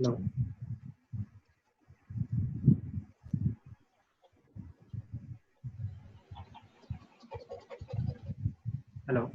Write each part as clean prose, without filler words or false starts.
Hello. Hello.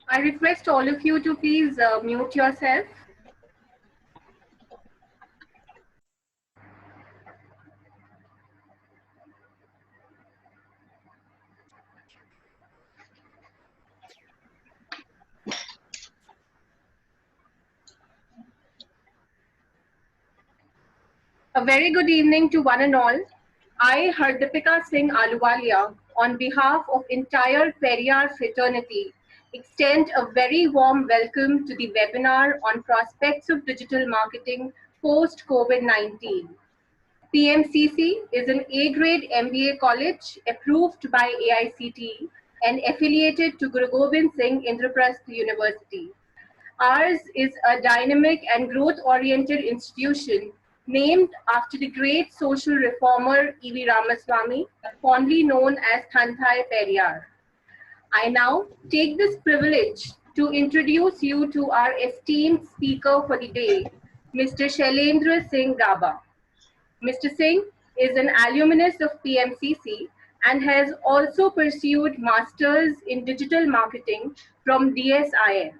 I request all of you to please mute yourself. A very good evening to one and all. I, Hardipika Singh Aluwalia, on behalf of entire Periyar fraternity, extend a very warm welcome to the webinar on prospects of digital marketing post-COVID-19. PMCC is an A-grade MBA college approved by AICTE and affiliated to Guru Gobind Singh Indraprasth University. Ours is a dynamic and growth-oriented institution named after the great social reformer E.V. Ramaswamy, fondly known as Thanthai Periyar. I now take this privilege to introduce you to our esteemed speaker for the day, Mr. Shailendra Singh Gaba. Mr. Singh is an alumnus of PMCC and has also pursued Masters in Digital Marketing from DSIM.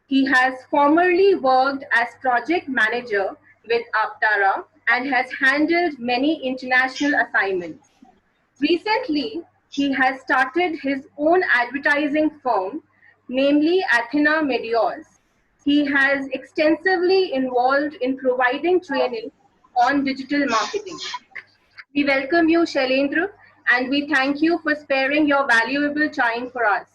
He has formerly worked as project manager with Aptara and has handled many international assignments. Recently, he has started his own advertising firm, namely Athena Medios. He has extensively involved in providing training on digital marketing. We welcome you, Shailendra, and we thank you for sparing your valuable time for us.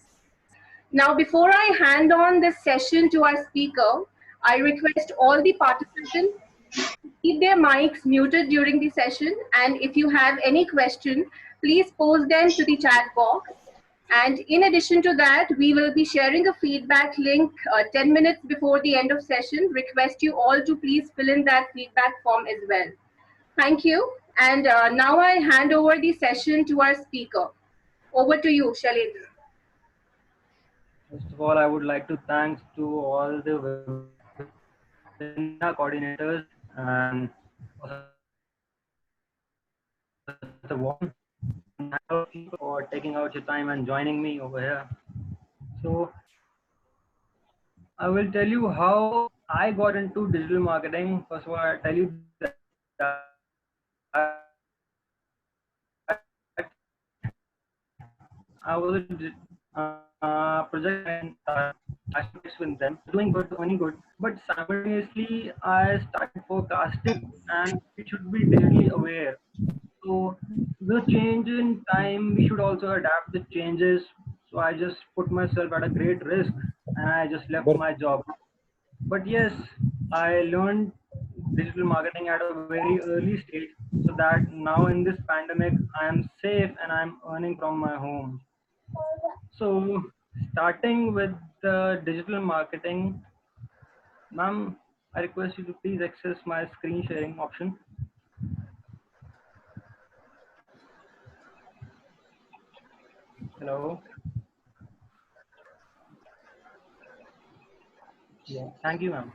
Now, before I hand on this session to our speaker, I request all the participants to keep their mics muted during the session. And if you have any question, please post them to the chat box. And in addition to that, we will be sharing a feedback link 10 minutes before the end of session. Request you all to please fill in that feedback form as well. Thank you. And now I hand over the session to our speaker. Over to you, Shailendra. First of all, I would like to thank to all the webinar coordinators and such a warm for taking out your time and joining me over here. So I will tell you how I got into digital marketing. First of all, I'll tell you that I was a project and I started with them, doing good, but simultaneously I started forecasting and it should be digitally aware. So the change in time, we should also adapt the changes. So I just put myself at a great risk and I just left But my job. But yes, I learned digital marketing at a very early stage so that now in this pandemic, I am safe and I'm earning from my home. So starting with the digital marketing, ma'am, I request you to please access my screen sharing option. Hello. Yeah. Thank you, ma'am.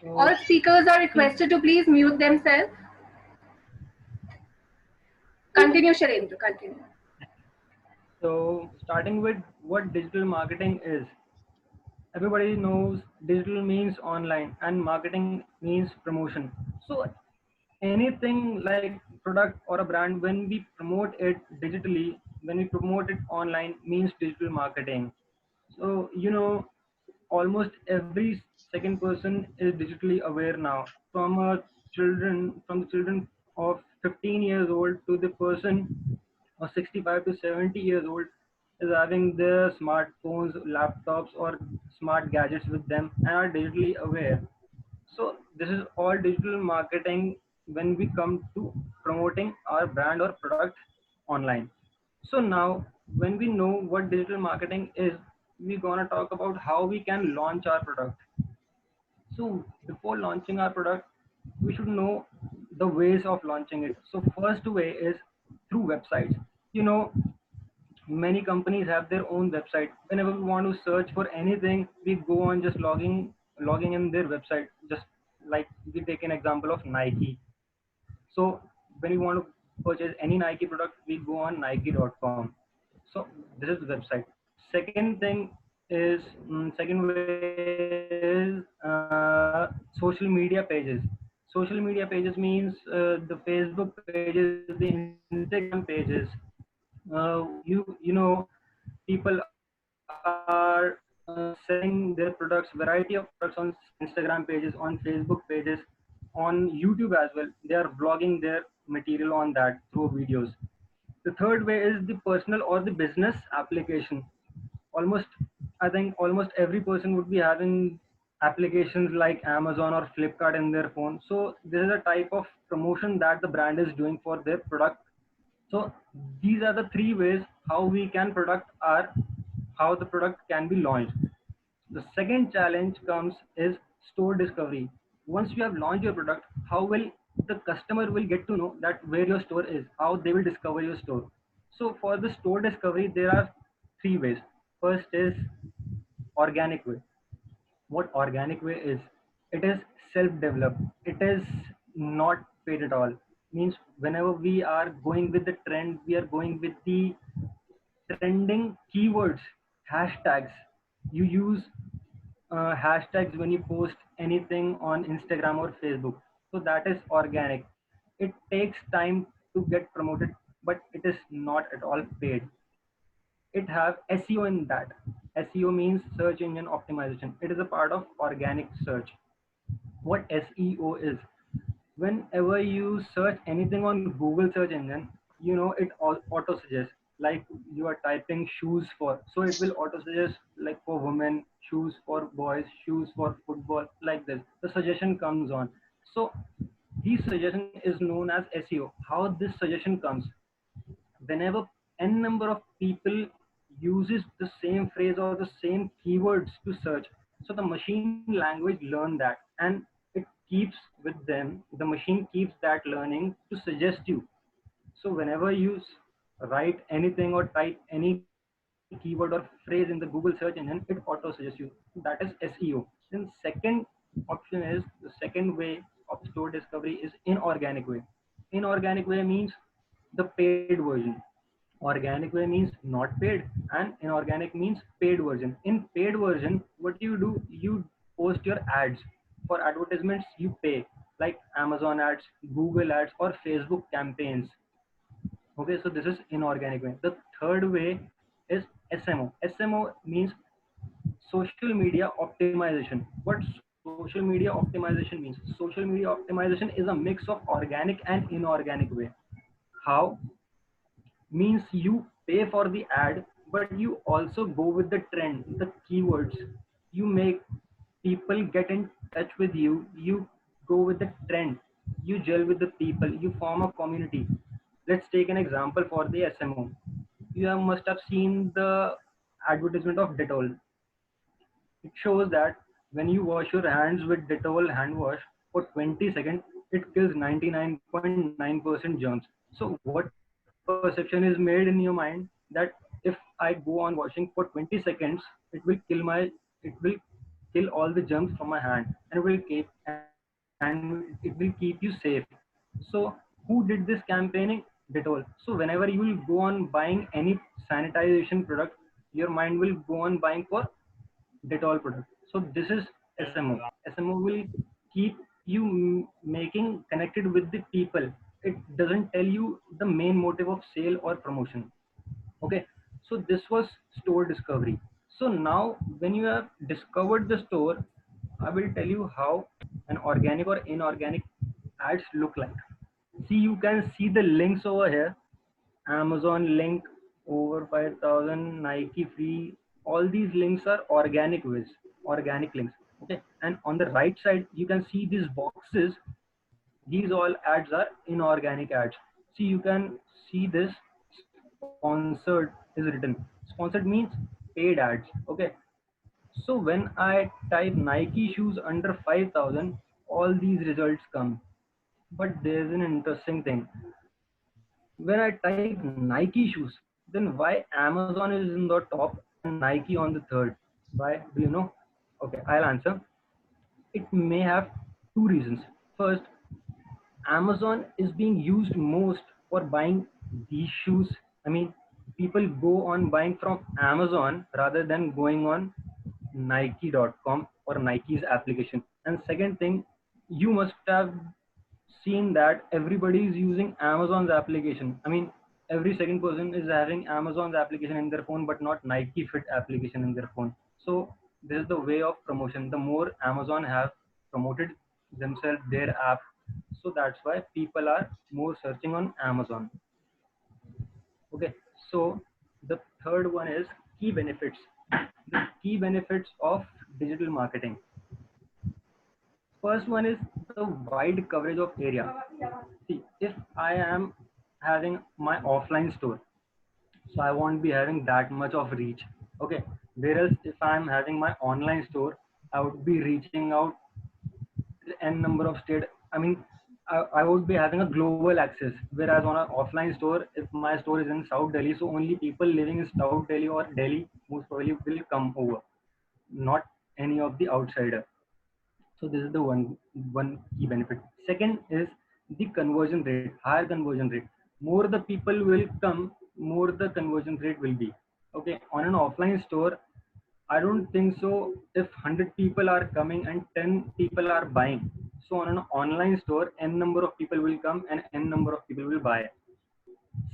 So, All speakers are starting requested to please mute themselves. Continue, Sharendra, continue. So, starting with what digital marketing is. Everybody knows digital means online and marketing means promotion. So, anything like product or a brand, when we promote it digitally, when we promote it online, means digital marketing. So, almost every second person is digitally aware now. From the children of 15 years old to the person of 65 to 70 years old is having their smartphones, laptops, or smart gadgets with them and are digitally aware. So this is all digital marketing when we come to promoting our brand or product online. So now when we know what digital marketing is, we're gonna talk about how we can launch our product. So before launching our product, we should know the ways of launching it. So first way is through websites. You know, many companies have their own website. Whenever we want to search for anything, we go on just logging in their website. Just like we take an example of Nike. So when we want to purchase any Nike product, we go on Nike.com. So this is the website. Second way is social media pages. Social media pages means the Facebook pages, the Instagram pages. People are selling their products, variety of products on Instagram pages, on Facebook pages, on YouTube as well. They are vlogging their material on that through videos. The third way is the personal or the business application. Almost, I think almost every person would be having applications like Amazon or Flipkart in their phone. So this is a type of promotion that the brand is doing for their product. So these are the three ways how the product can be launched. The second challenge comes is store discovery. Once you have launched your product, how will the customer will get to know that where your store is, how they will discover your store. So for the store discovery, there are three ways. First is organic way. What organic way is? It is self-developed. It is not paid at all. Means whenever we are going with the trend, we are going with the trending keywords, hashtags. You use hashtags when you post anything on Instagram or Facebook. So that is organic. It takes time to get promoted, but it is not at all paid. It have SEO in that. SEO means search engine optimization. It is a part of organic search. What SEO is? Whenever you search anything on Google search engine, it auto suggests, like you are typing shoes for, so it will auto suggest like for women, shoes for boys, shoes for football, like this. The suggestion comes on. So this suggestion is known as SEO. How this suggestion comes? Whenever n number of people uses the same phrase or the same keywords to search, so the machine language learn that, and it keeps with them, the machine keeps that learning to suggest you. So whenever you write anything or type any keyword or phrase in the Google search engine, it auto suggests you. That is SEO. Then second option is, the second way of store discovery is inorganic way. Inorganic way means the paid version. Organic way means not paid, and inorganic means paid version. In paid version, what you do, you post your ads. For advertisements you pay, like Amazon ads, Google ads, or Facebook campaigns. Okay, so this is inorganic way. The third way is SMO. SMO means social media optimization. What social media optimization means? Social media optimization is a mix of organic and inorganic way. How? Means you pay for the ad, but you also go with the trend, the keywords. You make people get in touch with you. You go with the trend. You gel with the people. You form a community. Let's take an example for the SMO. Must have seen the advertisement of Dettol. It shows that when you wash your hands with Dettol hand wash for 20 seconds, it kills 99.9% germs. So what perception is made in your mind that if I go on washing for 20 seconds, it will kill all the germs from my hand, and it will keep you safe. So who did this campaigning? Dettol. So whenever you will go on buying any sanitization product, your mind will go on buying for Dettol product. So this is SMO. SMO will keep you making connected with the people. It doesn't tell you the main motive of sale or promotion. Okay. So this was store discovery. So now when you have discovered the store, I will tell you how an organic or inorganic ads look like. See, you can see the links over here. Amazon link over 5,000, Nike free. All these links are organic links. Okay, and on the right side, you can see these boxes. These all ads are inorganic ads. See, you can see this sponsored is written. Sponsored means paid ads. Okay, so when I type Nike shoes under 5,000, all these results come. But there's an interesting thing. When I type Nike shoes, then why Amazon is in the top and Nike on the third? Why? Do you know? Okay, I'll answer. It may have two reasons. First, Amazon is being used most for buying these shoes. I mean, people go on buying from Amazon rather than going on Nike.com or Nike's application. And second thing, you must have seen that everybody is using Amazon's application. I mean, every second person is having Amazon's application in their phone, but not Nike Fit application in their phone. So this is the way of promotion. The more Amazon have promoted themselves, their app, so that's why people are more searching on Amazon. Okay, so the third one is key benefits. The key benefits of digital marketing. First one is the wide coverage of area. See, if I am having my offline store, so I won't be having that much of reach. Okay. Whereas if I'm having my online store, I would be reaching out n number of state. I mean, I would be having a global access. Whereas on an offline store, if my store is in South Delhi, so only people living in South Delhi or Delhi most probably will come over, not any of the outsider. So this is the one key benefit. Second is the conversion rate, higher conversion rate. More the people will come, more the conversion rate will be. Okay, on an offline store, I don't think so. If 100 people are coming and 10 people are buying, so on an online store, n number of people will come and n number of people will buy.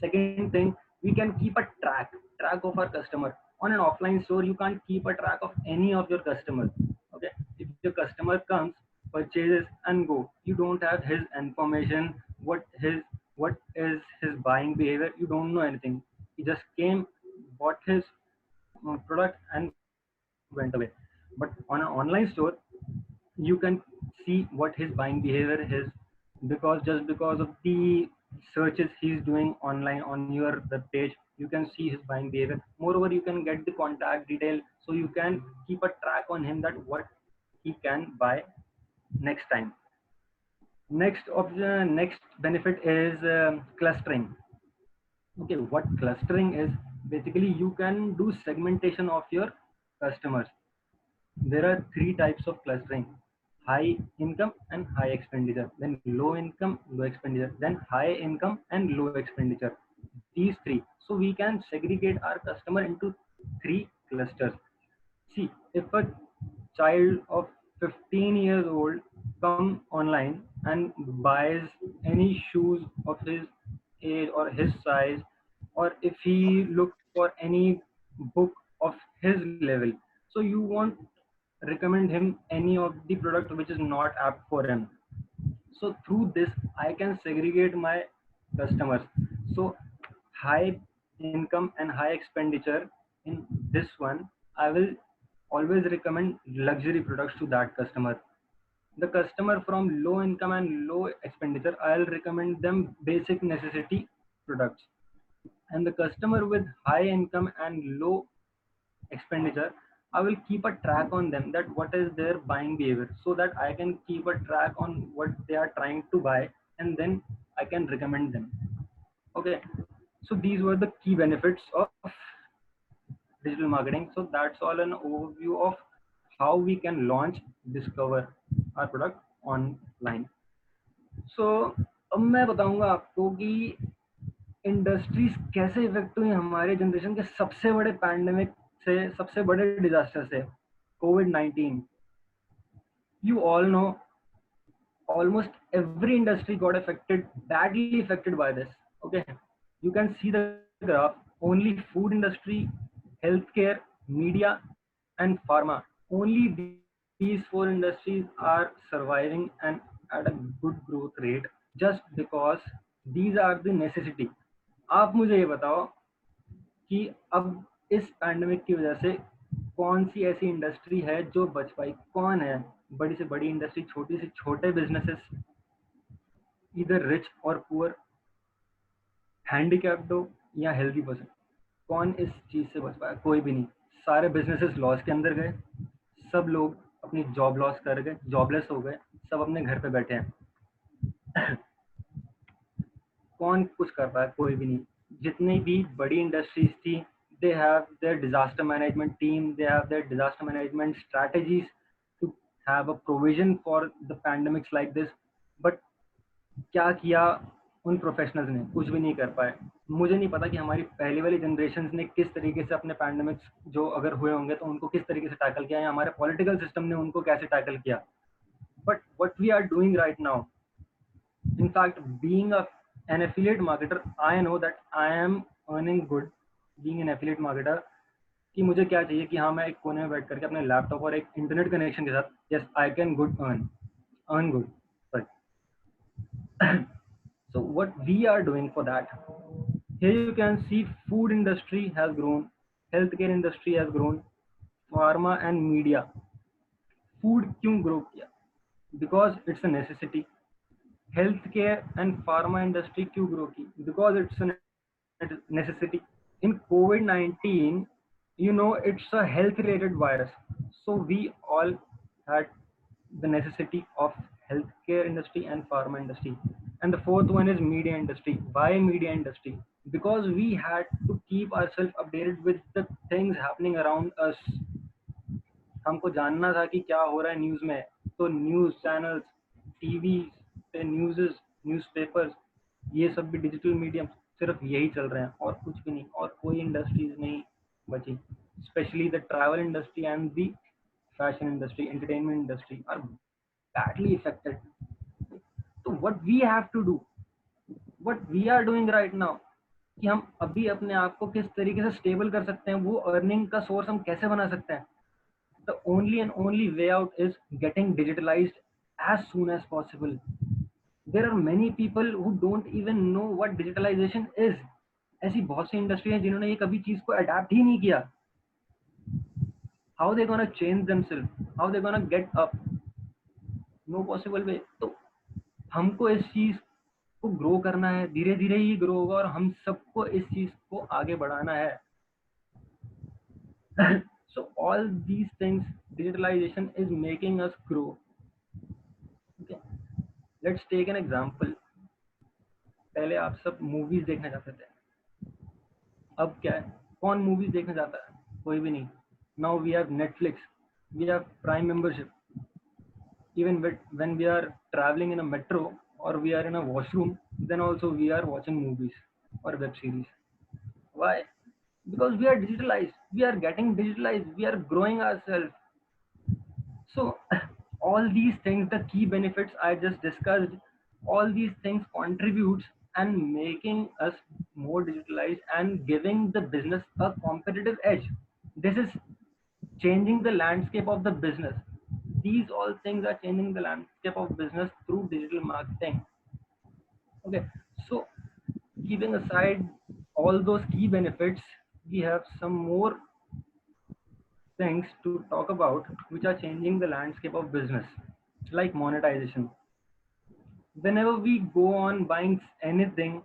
Second thing, we can keep a track of our customer. On an offline store, you can't keep a track of any of your customers. Okay, if your customer comes, purchases and go, you don't have his information, what is his buying behavior, you don't know anything. He just came, bought his product and went away. But on an online store, you can see what his buying behavior is, because just because of the searches he's doing online on your web page, you can see his buying behavior. Moreover, you can get the contact detail, so you can keep a track on him that what he can buy next time. Next option, next benefit is clustering. Okay, what clustering is, basically you can do segmentation of your customers. There are three types of clustering: high income and high expenditure, then low income, low expenditure, then high income and low expenditure. These three. So we can segregate our customer into three clusters. See, if a child of 15 years old come online and buys any shoes of his age or his size, or if he looks for any book of his level, So you won't recommend him any of the product which is not apt for him. So through this, I can segregate my customers. So high income and high expenditure, in this one, I will always recommend luxury products to that customer. The customer from low income and low expenditure, I'll recommend them basic necessity products. And the customer with high income and low expenditure, I will keep a track on them that what is their buying behavior, so that I can keep a track on what they are trying to buy, and then I can recommend them. Okay, so these were the key benefits of digital marketing. So that's all an overview of how we can launch, discover our product online. So अब मैं बताऊंगा आपको कि industries कैसे effect हुई हमारे generation के सबसे बड़े पैंडेमिक से, सबसे बड़े डिजास्टर से, कोविड-19. You all know almost every industry got affected, badly affected by this. Okay, you can see the graph. Only food industry, healthcare, media, and pharma. Only these four industries are surviving and at a good growth rate, just because these are the necessity. आप मुझे ये बताओ कि अब इस pandemic की वजह से कौन सी ऐसी इंडस्ट्री है जो बच पाई? कौन है? बड़ी से बड़ी इंडस्ट्री, छोटी से छोटे बिजनेसेस, इधर रिच और पुअर, हैंडीकैप्ड हो या हेल्दी पर्सन, कौन इस चीज से बच पाया? कोई भी नहीं. सारे बिजनेसेस लॉस के अंदर गए, सब लोग अपनी जॉब लॉस कर गए, जॉबलेस हो गए, सब अपने घर पे बैठे हैं. कौन कुछ कर पाया? कोई भी नहीं. जितनी भी बड़ी इंडस्ट्रीज थी, they have their disaster management team, they have their disaster management strategies to have a provision for the pandemics like this. But क्या किया उन प्रोफेशनल्स ने? कुछ भी नहीं कर पाए. मुझे नहीं पता कि हमारी पहली वाली जनरेशन ने किस तरीके से अपने पैंडेमिक्स जो अगर हुए होंगे तो उनको किस तरीके से टैकल किया, या हमारे पॉलिटिकल सिस्टम ने उनको कैसे टैकल किया. But what we are doing right now, in fact, being an affiliate marketer, I know that I am earning good being an affiliate marketer. कि मुझे क्या चाहिए कि हाँ, मैं एक कोने में बैठ करके अपने लैपटॉप और एक इंटरनेट कनेक्शन के साथ, yes, I can good earn good. Sorry. So what we are doing for that, here you can see food industry has grown, healthcare industry has grown, pharma and media. Food क्यों grow किया? Because it's a necessity. Healthcare and pharma industry क्यों grow की? Because it's a necessity. In COVID-19, you know, it's a health related virus, so we all had the necessity of healthcare industry and pharma industry. And the fourth one is media industry. Why media industry? Because we had to keep ourselves updated with the things happening around us. हमको जानना था कि क्या हो रहा है news में, तो न्यूज चैनल्स, टीवी पे न्यूज़, न्यूज़पेपर्स, ये सब भी डिजिटल मीडियम, सिर्फ यही चल रहे हैं और कुछ भी नहीं, और कोई इंडस्ट्रीज नहीं बची. Specially the travel industry and the fashion industry, entertainment industry are badly affected. तो what we have to do, what we are doing right now, कि हम अभी अपने आप को किस तरीके से स्टेबल कर सकते हैं, वो अर्निंग का सोर्स हम कैसे बना सकते हैं. The only and only way out is getting digitalized as soon as possible. There are many people who don't even know what digitalization is. ऐसी बहुत सी इंडस्ट्री है जिन्होंने ये कभी चीज को अडेप्ट ही नहीं किया. How they gonna change themselves? How they gonna get up? No possible way. तो हमको इस चीज को ग्रो करना है, धीरे धीरे ही ग्रो होगा, और हम सबको इस चीज को आगे बढ़ाना है. So all these things, digitalization is making us grow. Okay, let's take an example. पहले आप सब मूवीज देखने जाते थे, अब क्या है? कौन मूवीज देखने जाता है? कोई भी नहीं. Now we have Netflix, we have Prime membership. Even when we are traveling in a metro or we are in a washroom, then also we are watching movies or web series. Why? Because we are digitalized, we are getting digitalized, we are growing ourselves. So all these things, the key benefits I just discussed, all these things contributes and making us more digitalized and giving the business a competitive edge. This is changing the landscape of the business. These all things are changing the landscape of business through digital marketing. Okay, so keeping aside all those key benefits, we have some more things to talk about which are changing the landscape of business, like monetization. Whenever we go on buying anything,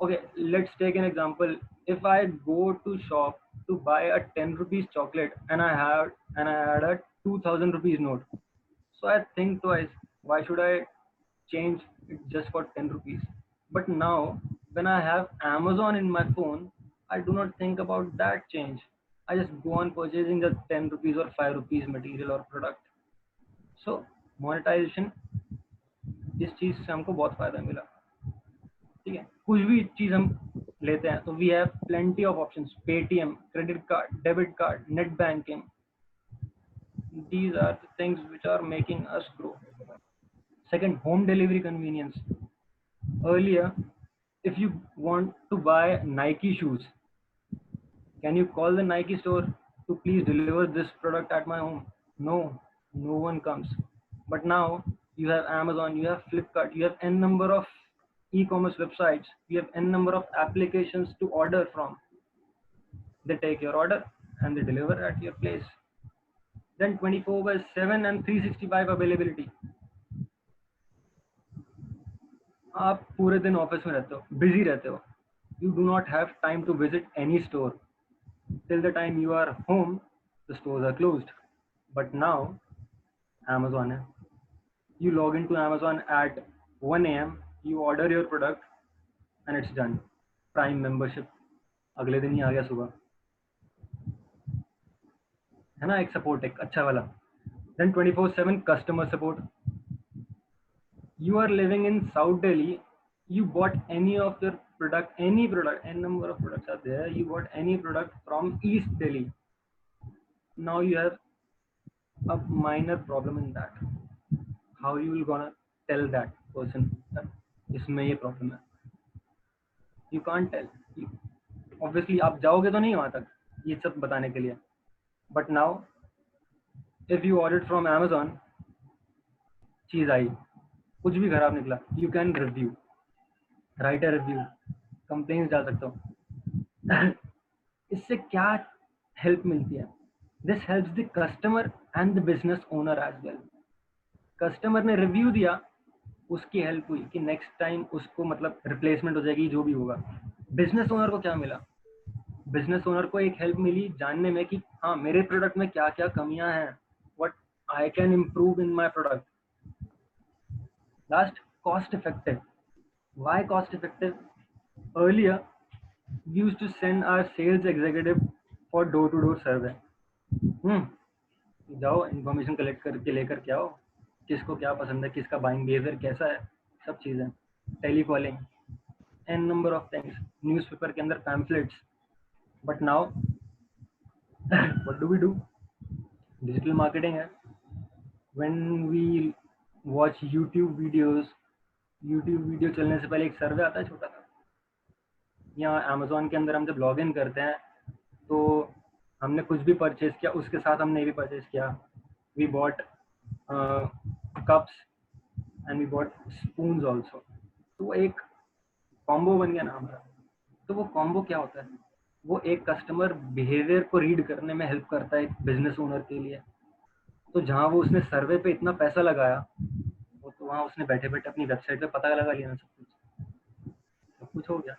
okay, let's take an example. If I go to shop to buy a 10 rupees chocolate and I had a 2000 rupees note, so I think twice, why should I change it just for 10 rupees? But now when I have Amazon in my phone, I do not think about that change. I just go on purchasing the 10 rupees or 5 rupees material or product. So monetization, इस चीज से हमको बहुत फायदा मिला. ठीक है, कुछ भी चीज हम लेते हैं तो we have plenty of options. Paytm, credit card, debit card, net banking. These are the things which are making us grow. Second, home delivery convenience. Earlier, if you want to buy Nike shoes, can you call the Nike store to please deliver this product at my home? No, no one comes. But now you have Amazon, you have Flipkart, you have n number of e-commerce websites, you have n number of applications to order from. They take your order and they deliver at your place. Then 24/7 and 365 availability. आप पूरे दिन office में रहते हो, busy रहते हो. You do not have time to visit any store. Till the time you are home, the stores are closed. But now, Amazon है. You log into Amazon at 1 a.m. You order your product and it's done. Prime membership अगले दिन ही आ गया सुबह. है ना, एक support एक अच्छा वाला. Then 24/7 customer support. You are living in South Delhi. You bought any of your product, any product, n number of products are there. You bought any product from East Delhi. Now you have a minor problem in that. How you will gonna tell that person that इसमें ये problem है? You can't tell. Obviously आप जाओगे तो नहीं वहाँ तक ये सब बताने के लिए. But now, if you ordered from Amazon, चीज आई, कुछ भी खराब निकला, you can review, write a review, complaints डाल सकते हो. इससे क्या help मिलती है? This helps the customer and the business owner as well. Customer ने रिव्यू दिया, उसकी हेल्प हुई कि नेक्स्ट टाइम उसको मतलब रिप्लेसमेंट हो जाएगी जो भी होगा. बिजनेस ओनर को क्या मिला? बिजनेस ओनर को एक हेल्प मिली जानने में कि हाँ मेरे प्रोडक्ट में क्या क्या कमियां हैं, what I can improve in my product. Last, cost effective. Why cost effective? Earlier we used to send our sales executive for door to door survey. जाओ इन्फॉर्मेशन कलेक्ट करके लेकर के आओ, किसको क्या पसंद है, किसका बाइंग बिहेवियर कैसा है, सब चीज़ें. Telecalling, an number of things, newspaper के अंदर pamphlets. But now what do we do? Digital marketing है. When we watch YouTube videos, YouTube video चलने से पहले एक सर्वे आता है छोटा सा. या अमेजोन के अंदर हम जब लॉग इन करते हैं तो हमने कुछ भी परचेज किया, उसके साथ हमने ये भी परचेज किया. We bought cups and we bought spoons also. तो एक कॉम्बो बन गया ना हमारा. तो वो कॉम्बो क्या होता है? वो एक कस्टमर बिहेवियर को रीड करने में हेल्प करता है एक बिजनेस ओनर के लिए. तो जहाँ वो उसने सर्वे पे इतना पैसा लगाया, वो तो वहाँ उसने बैठे बैठे अपनी वेबसाइट पे पता लगा लिया ना, सब कुछ हो गया.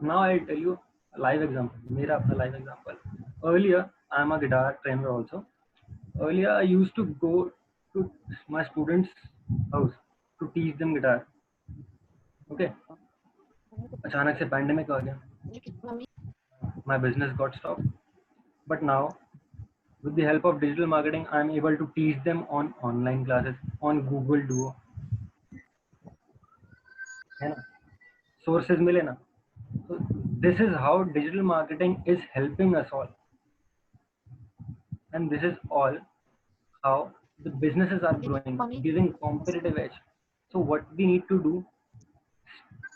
Now I'll tell you a live example. मेरा अपना live example. Earlier, I'm a guitar trainer also. Earlier, I used to go to my students' house to teach them guitar. Okay. अचानक से pandemic आ गया. My business got stopped. But now, with the help of digital marketing, I'm able to teach them on online classes on Google Duo. है ना? Sources मिले ना? So this is how digital marketing is helping us all, and this is all how the businesses are growing, giving competitive edge. So what we need to do,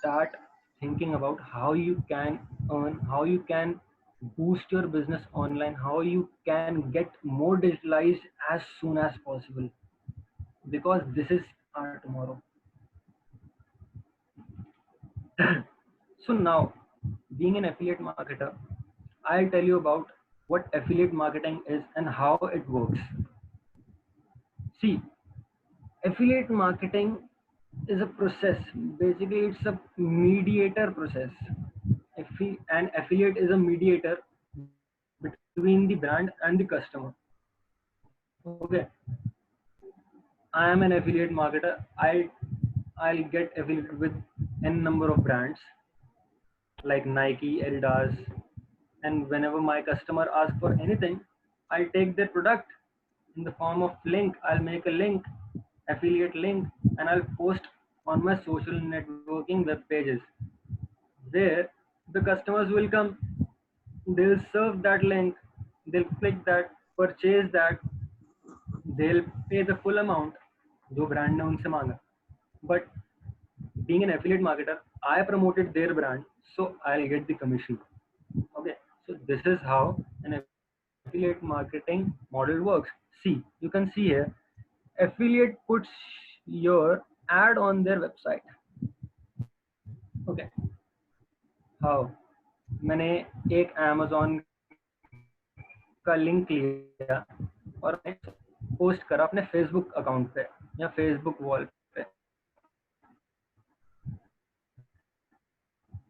start thinking about how you can earn, how you can boost your business online, how you can get more digitalized as soon as possible, because this is our tomorrow. So now, being an affiliate marketer, I'll tell you about what affiliate marketing is and how it works. See, affiliate marketing is a process. Basically, it's a mediator process. An affiliate is a mediator between the brand and the customer. Okay, I am an affiliate marketer. I'll get affiliated with n number of brands like Nike, Adidas, and whenever my customer asks for anything, I'll take their product in the form of link. I'll make a link, affiliate link, and I'll post on my social networking web pages. There, the customers will come, they'll serve that link, they'll click that, purchase that, they'll pay the full amount जो brand ने उनसे मांगा. But being an affiliate marketer, I promoted their brand, so I'll get the commission. Okay, so this is how an affiliate marketing model works. See, you can see here, affiliate puts your ad on their website. Okay, how? मैंने एक Amazon का link लिया और post करा अपने Facebook account पे या Facebook wall पे.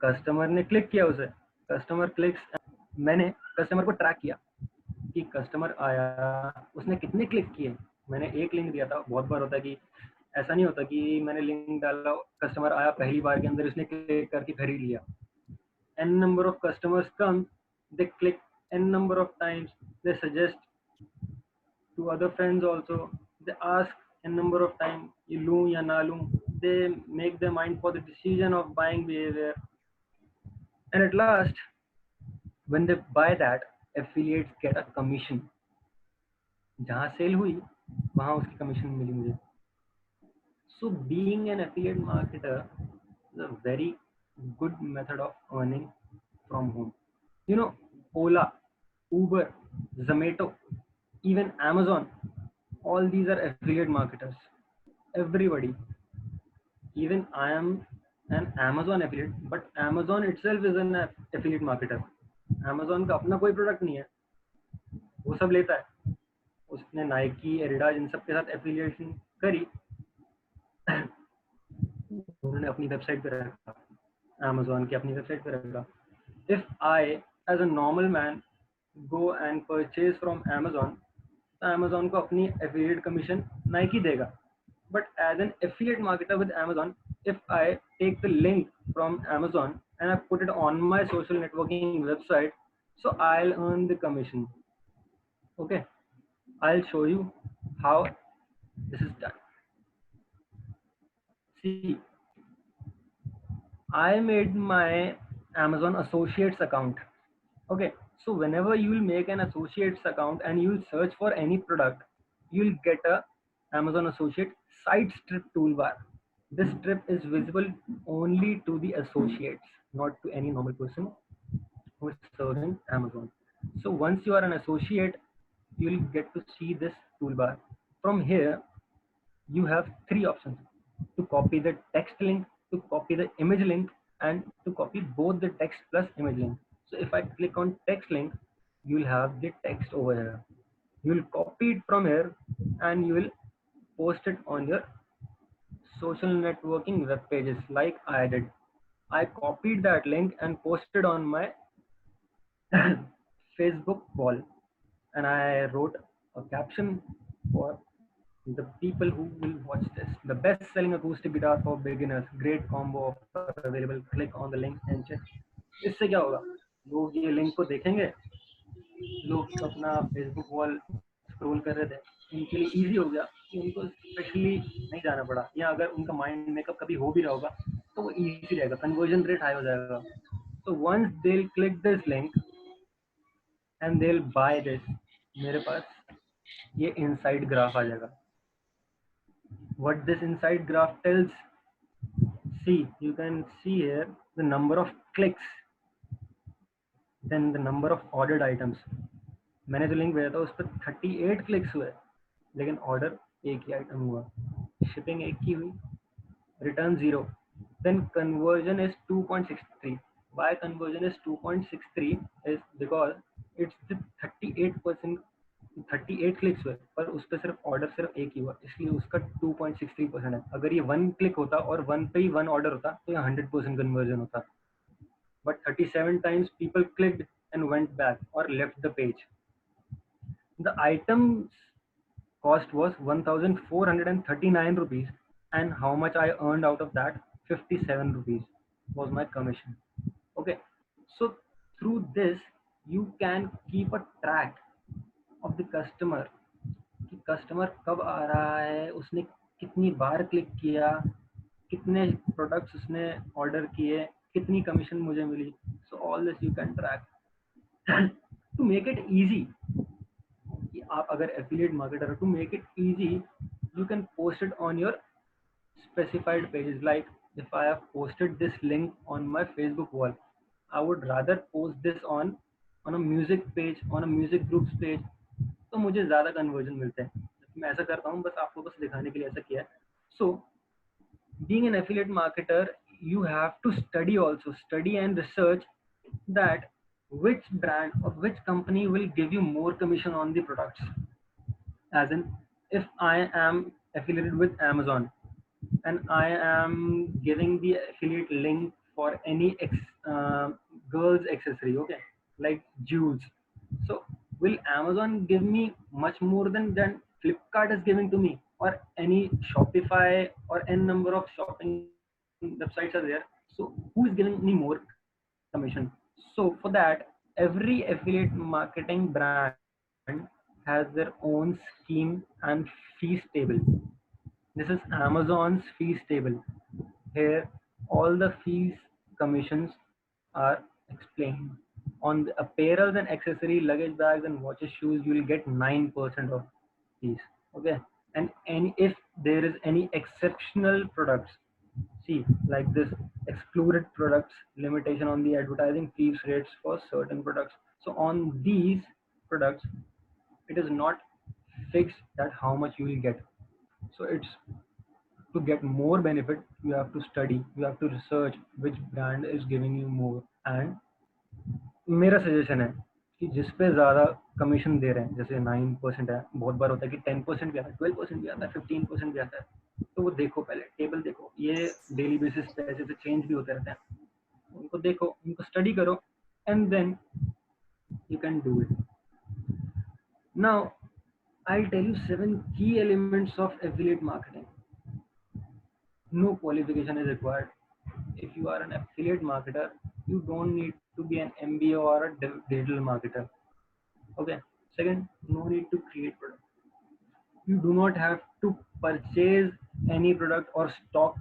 कस्टमर ने क्लिक किया उसे, कस्टमर क्लिक्स, मैंने कस्टमर को ट्रैक किया कि कस्टमर आया, उसने कितने क्लिक किए. मैंने एक लिंक दिया था. बहुत बार होता है कि ऐसा नहीं होता कि मैंने लिंक डाला, कस्टमर आया, पहली बार के अंदर उसने क्लिक करके खरीद लिया. n number of customers come, they click n number of times, they suggest to other friends also, they ask n number of times ये लूं या ना लूं. They make their mind for the decision of buying behavior, and at last when they buy that, affiliates get a commission. जहाँ cell हुई वहाँ उसकी commission मिली मुझे. So being an affiliate marketer is a very good method of earning from home. You know, Ola, Uber, Zomato, even Amazon, all these are affiliate marketers. Everybody. Even I am an Amazon affiliate, but Amazon itself is an affiliate marketer. Amazon का अपना कोई product नहीं है, वो सब लेता है. उसने नाइकी, एडिडास इन सब के साथ एफिलिएशन करी, उन्होंने अपनी वेबसाइट पे रखा, Amazon की अपनी वेबसाइट पे रखा. If I, as a normal man, go and purchase from Amazon, तो Amazon को अपनी affiliate commission Nike देगा. But as an affiliate marketer with Amazon, if I take the link from Amazon and I put it on my social networking website, so I'll earn the commission. Okay, I'll show you how this is done. See, I made my Amazon Associates account. Okay, so whenever you will make an Associates account and you will search for any product, you will get a Amazon Associate site strip toolbar. This strip is visible only to the associates, not to any normal person who is serving Amazon. So once you are an associate, you will get to see this toolbar. From here, you have three options: to copy the text link, to copy the image link, and to copy both the text plus image link. So if I click on text link, you will have the text over here. You will copy it from here and you will post it on your social networking web pages like I did. I copied that link and posted on my Facebook wall, and I wrote a caption for the people who will watch this. The best selling acoustic guitar for beginners, great combo offer available. Click on the link and check. इससे क्या होगा, लोग ये link को देखेंगे, लोग अपना Facebook wall scroll कर रहे थे, उनके लिए इजी हो गया कि उनको स्पेशली नहीं जाना पड़ा, या अगर उनका माइंड मेकअप कभी हो भी रहा होगा तो वो इजी रहेगा, कन्वर्जन रेट हाई हो जाएगा. So once they'll click this link and they'll buy this, मेरे पास ये inside graph आ जाएगा. What this inside graph tells, see, you can see here the number of clicks, Then the number of ordered items. मैंने जो link भेजा था उस पर 38 clicks हुए, लेकिन ऑर्डर एक ही आइटम हुआ, शिपिंग एक ही हुई, return 0. Then conversion is 2.63. Why conversion is 2.63 is because it's the 38%, 38 clicks हुए पर उस पर सिर्फ ऑर्डर सिर्फ एक ही हुआ, इसलिए उसका 2.63% है. अगर ये 1 क्लिक होता और 1 पे ही 1 ऑर्डर होता तो ये 100% कन्वर्जन होता. But 37 times people clicked and went back or left the page. The item's cost was 1,439 rupees, and how much I earned out of that? 57 rupees was my commission. Okay, so through this you can keep a track of the customer कि customer कब आ रहा है, उसने कितनी बार click किया, कितने products उसने order किए, कितनी कमीशन मुझे मिली. So all this you can track to make it easy. कि आप अगर एफिलिएट मार्केटर हो, to make it easy you can post it on your specified pages. Like if I have posted this link on my Facebook wall, I would rather post this on a music page, on a music groups page. तो मुझे ज़्यादा conversion मिलते हैं. मैं ऐसा करता हूँ, बस आपको बस दिखाने के लिए ऐसा किया है. So being an affiliate marketer, you have to study also, study and research that which brand or which company will give you more commission on the products. As in, if I am affiliated with Amazon and I am giving the affiliate link for any girls accessory, okay, like jewels. So will Amazon give me much more than Flipkart is giving to me, or any Shopify or n number of shopping websites are there? So who is giving me more commission? So for that, every affiliate marketing brand has their own scheme and fees table. This is Amazon's fees table. Here, all the fees, commissions are explained. On the apparel and accessory, luggage bags and watches, shoes, you will get 9% of fees. Okay, and if there is any exceptional products, see like this excluded products, limitation on the advertising fees rates for certain products. So on these products, it is not fixed that how much you will get. So it's to get more benefit, you have to study, you have to research which brand is giving you more. And मेरा suggestion है कि जिस पे ज़्यादा commission दे रहे हैं, जैसे 9% है, बहुत बार होता है कि 10% भी आता है, 12% भी आता है, 15% भी आता है, तो वो देखो, पहले टेबल देखो, ये डेली बेसिस पे ऐसे चेंज भी होते रहते हैं, उनको देखो, उनको स्टडी करो, and then you can do it. Now I'll tell you 7 key elements of affiliate marketing. No qualification is required. If you are an affiliate marketer, you don't need to be an MBA or a digital marketer. Okay. Second, no need to create product. You do not have to purchase any product or stock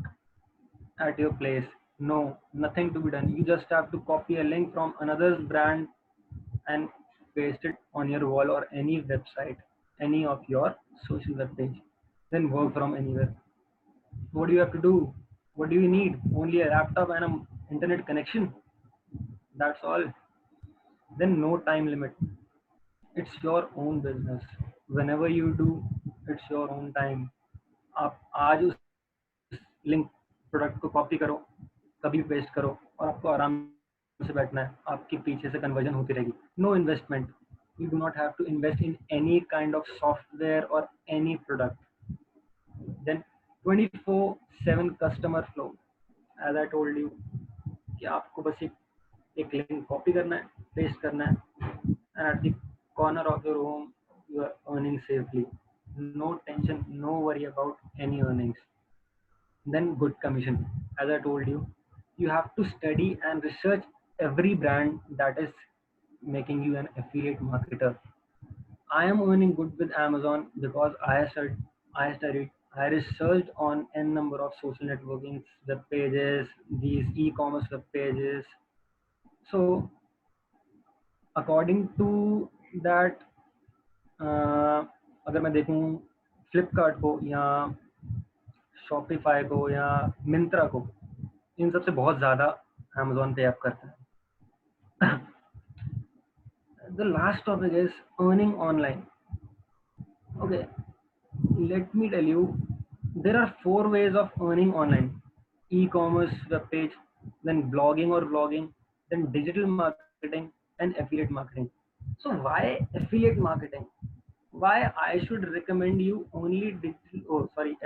at your place. No, nothing to be done. You just have to copy a link from another's brand and paste it on your wall or any website, any of your social web page. Then work from anywhere. What do you have to do? What do you need? Only a laptop and an internet connection. That's all. Then no time limit. It's your own business. Whenever you do, it's your own time. आप आज उस link product को copy करो, कभी paste करो, और आपको आराम से बैठना है, आपके पीछे से कन्वर्जन होती रहेगी. No investment. You do not have to invest in any kind of software or any product. Then 24/7 customer flow. As I told you, कि आपको बस एक लिंक कॉपी करना है, पेस्ट करना है, and at the corner of your home you are earning safely. No tension, no worry about any earnings. Then good commission. As I told you, you have to study and research every brand that is making you an affiliate marketer. I am earning good with Amazon because I researched on n number of social networking web pages, these e-commerce web pages. So according to that, अगर मैं देखूं फ्लिपकार्ट को या Shopify को या मिंत्रा को, इन सबसे बहुत ज़्यादा अमेजोन पे ऐप करता है. The last topic is earning online. Okay, let me tell you, there are four ways of earning online: e-commerce, web page, then blogging or vlogging, then digital marketing, and affiliate marketing. So why affiliate marketing? Why I should recommend you only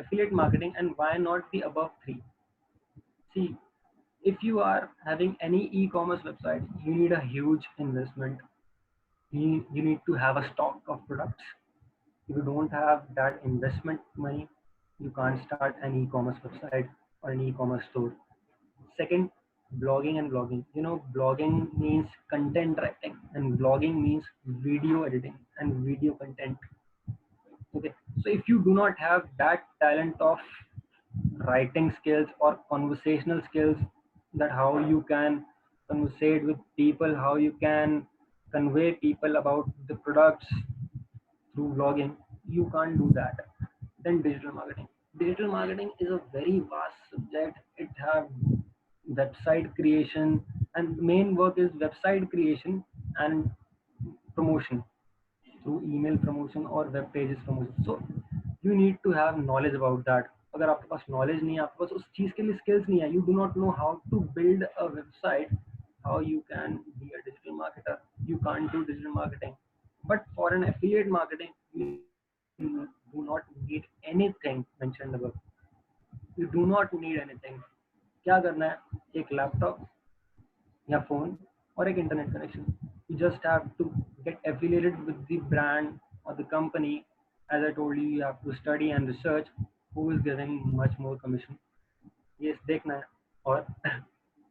affiliate marketing, and why not the above three? See, if you are having any e-commerce website, you need a huge investment. You need to have a stock of products. If you don't have that investment money, you can't start an e-commerce website or an e-commerce store. Second, blogging and vlogging. You know, blogging means content writing, and vlogging means video editing and video content. Okay, so if you do not have that talent of writing skills or conversational skills, that how you can conversate with people, how you can convey people about the products through vlogging, you can't do that. Then digital marketing. Digital marketing is a very vast subject. It have website creation, and main work is website creation and promotion through email promotion or web pages promotion. So you need to have knowledge about that. अगर आपके पास knowledge नहीं है, आपके पास उस चीज के लिए skills नहीं है, you do not know how to build a website, how you can be a digital marketer? You can't do digital marketing. But for an affiliate marketing, you do not need anything mentioned above. You do not need anything. क्या करना है? एक laptop या phone और एक internet connection. You just have to get affiliated with the brand or the company. As I told you, you have to study and research who is giving much more commission. ये देखना है, और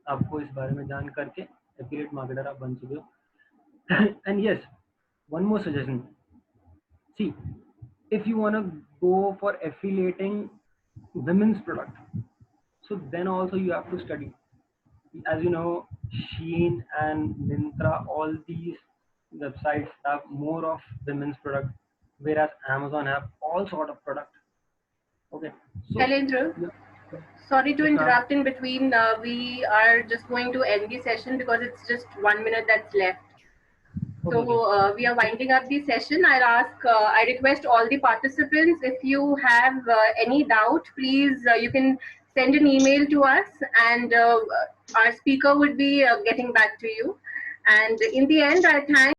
आपको इस बारे में जान करके affiliate marketer आप बन चुके हो. And yes, one more suggestion. See, if you want to go for affiliating women's product, so then also you have to study. As you know, Shein and Myntra, all these websites have more of women's product, whereas Amazon have all sort of product. Okay, so Shailendra, sorry to interrupt in between. We are just going to end the session because it's just 1 minute that's left. So we are winding up the session. I request all the participants, if you have any doubt, please, you can send an email to us, and our speaker would be getting back to you. And in the end, I thank